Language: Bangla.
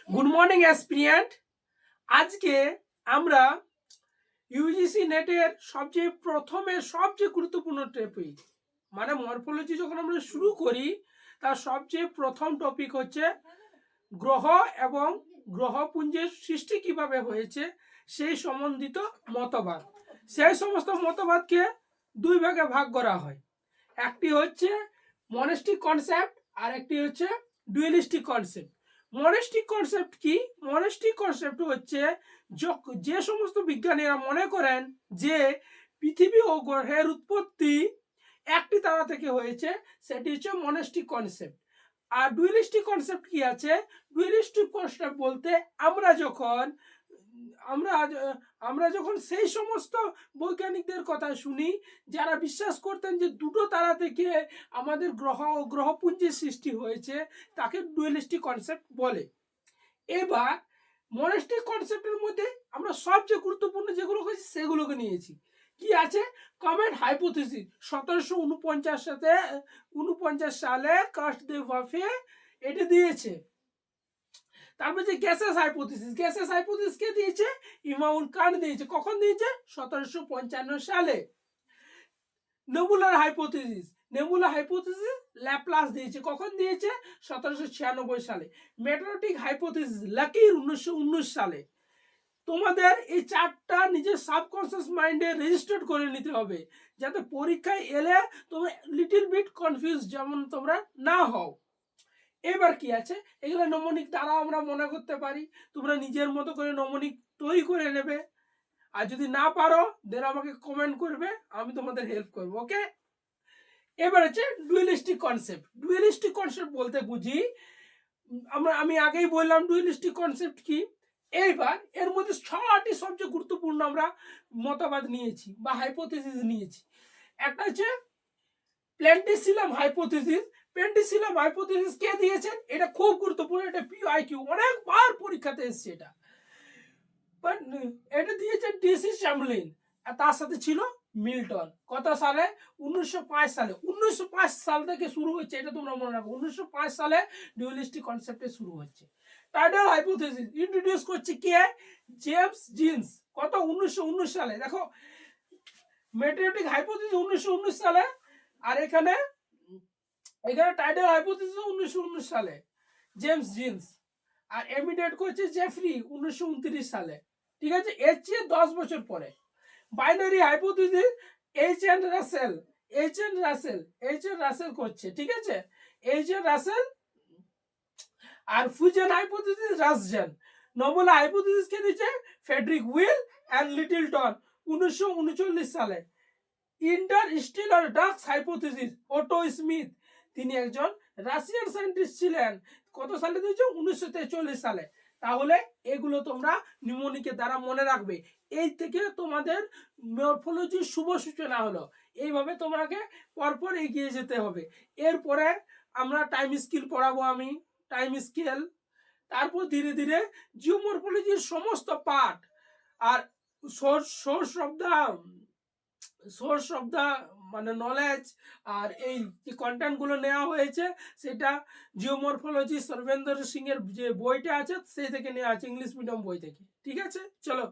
Good morning aspirant. আজকে আমরা ইউজিসি নেটের সবচেয়ে গুরুত্বপূর্ণ টপিক মানে মরফোলজি যখন আমরা শুরু করি তার সবচেয়ে প্রথম টপিক হচ্ছে গ্রহ এবং গ্রহপুঞ্জের সৃষ্টি কিভাবে হয়েছে সেই সম্বন্ধিত মতবাদ। সেই সমস্ত মতবাদকে দুই ভাগে ভাগ করা হয়। একটি হচ্ছে মনেস্টিক কনসেপ্ট আর একটি হচ্ছে ডুয়েলিস্টিক কনসেপ্ট। মনেস্টিক কনসেপ্ট কি? মনেস্টিক কনসেপ্ট হচ্ছে যে সমস্ত বিজ্ঞানীরা মনে করেন যে পৃথিবী ও গ্রহের উৎপত্তি একটি তারা থেকে হয়েছে, সেটি হচ্ছে মনেস্টিক কনসেপ্ট। আর ডুয়েলিস্টিক কনসেপ্ট কি আছে? ডুয়েলিস্টিক কনসেপ্ট বলতে আমরা যখন সেই সমস্ত বৈজ্ঞানিকদের কথা শুনি যারা বিশ্বাস করতেন যে দুটো তারা থেকে আমাদের গ্রহ ও গ্রহপুঞ্জের সৃষ্টি হয়েছে, তাকে ডুয়েলিস্টিক কনসেপ্ট বলে। এবার মনেস্টিক কনসেপ্টের মধ্যে আমরা সবচেয়ে গুরুত্বপূর্ণ যেগুলো হয়েছে সেগুলোকে নিয়েছি। কি আছে? কমেট হাইপোথিসিস 1749 সালে কাস্ট দে ভাফে এটা দিয়েছে। তারপর যে গ্যাসেস হাইপোথিসিস কে দিয়েছে? ইমাউল কান দিয়েছে। কখন দিয়েছে? 1755 সালে। নেবুলার হাইপোথিসিস ল্যাপ্লাস দিয়েছে। কখন দিয়েছে? 1796 সালে। মেট্রোটিক হাইপোথিসিস লাকির 1919 সালে। তোমাদের এই চারটা নিজের সাবকনসিয়াস মাইন্ডে রেজিস্টার্ড করে নিতে হবে, যাতে পরীক্ষায় এলে তোমরা লিটল বিট কনফিউজ যেমন তোমরা না হও। এবার কি আছে? এগুলো নমনিক দ্বারা আমরা মনে করতে পারি। তোমরা নিজের মতো করে নমনিক তৈরি করে নেবে, আর যদি না পারো দেন আমাকে কমেন্ট করবে, আমি তোমাদের হেল্প করব। ওকে, এবার হচ্ছে ডুয়েলিস্টিক কনসেপ্ট বলতে বুঝি আমি আগেই বললাম ডুয়েলিস্টিক কনসেপ্ট কি। এইবার এর মধ্যে 6টি সবচেয়ে গুরুত্বপূর্ণ আমরা মতবাদ নিয়েছি বা হাইপোথিসিস নিয়েছি। একটা হচ্ছে প্ল্যান্টিসিলাম হাইপোথিসিস কে দিয়েছেন? এটা খুব গুরুত্বপূর্ণ, এটা পিআইকিউ অনেকবার পরীক্ষাতে এসেছে। এটা দিয়েছে ডিসি চ্যাম্বলিন, আর তার সাথে ছিল মিল্টন। কত সালে? 1905 সালে। 1905 সাল থেকে শুরু হচ্ছে, এটা তোমরা মনে রাখো। 1905 সালে ডুয়ালিস্টিক কনসেপ্টে শুরু হচ্ছে। টাইডাল হাইপোথিসিস ইন্ট্রোডিউস করছে কে? James jeans. কত? 1919 সালে। দেখো, মেটেরিওটিক হাইপোথিসিস 1919 সালে, আর এখানে টাইডাল হাইপোথিসিস 1919 সালে জেমস জিন্স। আর এমিডেট করছে জেফরি 1929 সালে। ঠিক আছে, এর চেয়ে 10 বছর পরে। Binary hypothesis H N Russell করছে। ঠিক আছে, এইচ এন রাসেল। আর ফুজন হাইপোথিসিস রাসজেন। নবুলা হাইপোথিসিস কে দিয়েছে? ফ্রেডরিক উইল এন্ড লিটলটন 1939 সালে। Interstellar dust hypothesis Otto Schmidt, তিনি একজন রাশিয়ান সায়েন্টিস্ট ছিলেন। কত সালে দিয়েছে? 1943 সালে। তাহলে এগুলো তোমরা নিউমোনিকের দ্বারা মনে রাখবে। এই থেকে তোমাদের মরফোলজির শুভ সূচনা হলো। এইভাবে তোমাকে পরপর এগিয়ে যেতে হবে। এরপরে আমরা টাইম স্কেল পড়াবো, আমি টাইম স্কেল। তারপর ধীরে ধীরে জিওমরফোলজির সমস্ত পার্ট আর সোর্স অফ দা মানে নলেজ আর এই যে কন্টেন্টগুলো নেওয়া হয়েছে সেটা জিওমরফোলজি সর্বেন্দ্র সিং এর যে বইটা আছে সেই থেকে নেওয়া আছে, ইংলিশ মিডিয়াম বই থেকে। ঠিক আছে, চলো।